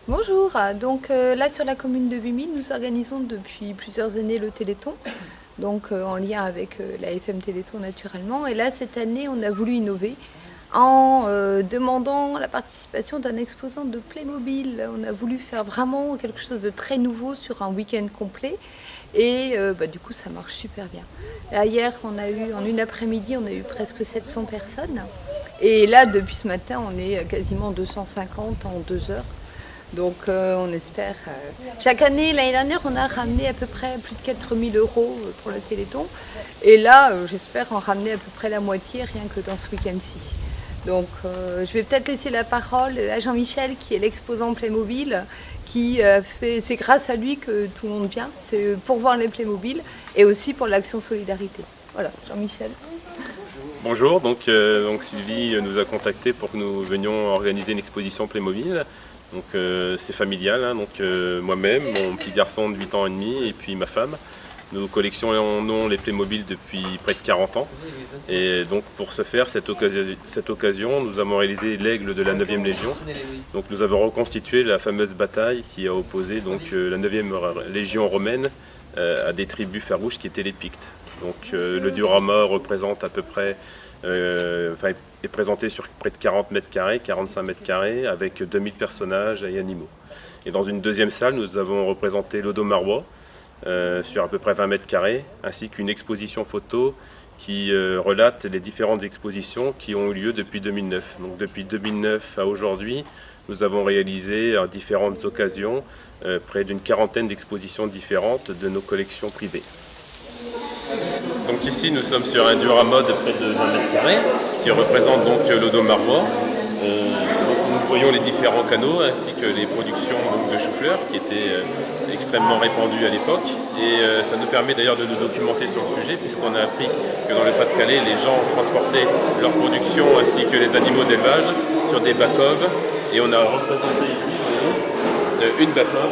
Bonjour, là sur la commune de Vimy, nous organisons depuis plusieurs années le Téléthon, en lien avec la FM Téléthon naturellement. Et là cette année on a voulu innover en demandant la participation d'un exposant de Playmobil. On a voulu faire vraiment quelque chose de très nouveau sur un week-end complet et du coup ça marche super bien. Là, hier en une après-midi on a eu presque 700 personnes et là depuis ce matin on est quasiment 250 en 2 heures. On espère. Chaque année, l'année dernière, on a ramené à peu près plus de 4 000 € pour le Téléthon. Et là, j'espère en ramener à peu près la moitié rien que dans ce week-end-ci. Je vais peut-être laisser la parole à Jean-Michel, qui est l'exposant Playmobil, c'est grâce à lui que tout le monde vient. C'est pour voir les Playmobil et aussi pour l'action solidarité. Voilà, Jean-Michel. Bonjour, Sylvie nous a contactés pour que nous venions organiser une exposition Playmobil. C'est familial, moi-même, mon petit garçon de 8 ans et demi et puis ma femme. Nous collectionnons les Playmobil depuis près de 40 ans. Et donc pour ce faire, cette occasion, nous avons réalisé l'aigle de la 9e Légion. Donc nous avons reconstitué la fameuse bataille qui a opposé la 9e Légion romaine à des tribus farouches qui étaient les Pictes. Le diorama représente à peu près, est présenté sur près de 40 mètres carrés, 45 mètres carrés, avec 2000 personnages et animaux. Et dans une deuxième salle, nous avons représenté l'Odomarois sur à peu près 20 mètres carrés, ainsi qu'une exposition photo qui relate les différentes expositions qui ont eu lieu depuis 2009. Donc depuis 2009 à aujourd'hui, nous avons réalisé à différentes occasions près d'une quarantaine d'expositions différentes de nos collections privées. Donc ici nous sommes sur un diorama de près de 20 mètres carrés qui représente l'Odomarois. Nous voyons les différents canaux ainsi que les productions de chou-fleur qui étaient extrêmement répandues à l'époque. Et ça nous permet d'ailleurs de nous documenter sur le sujet puisqu'on a appris que dans le Pas-de-Calais, les gens transportaient leur production ainsi que les animaux d'élevage sur des back-of. Et on a représenté ici une back-of,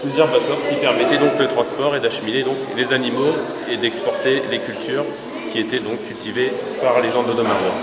plusieurs back-of qui permettaient donc le transport et d'acheminer les animaux et d'exporter les cultures qui étaient donc cultivées par les gens d'Odomarois.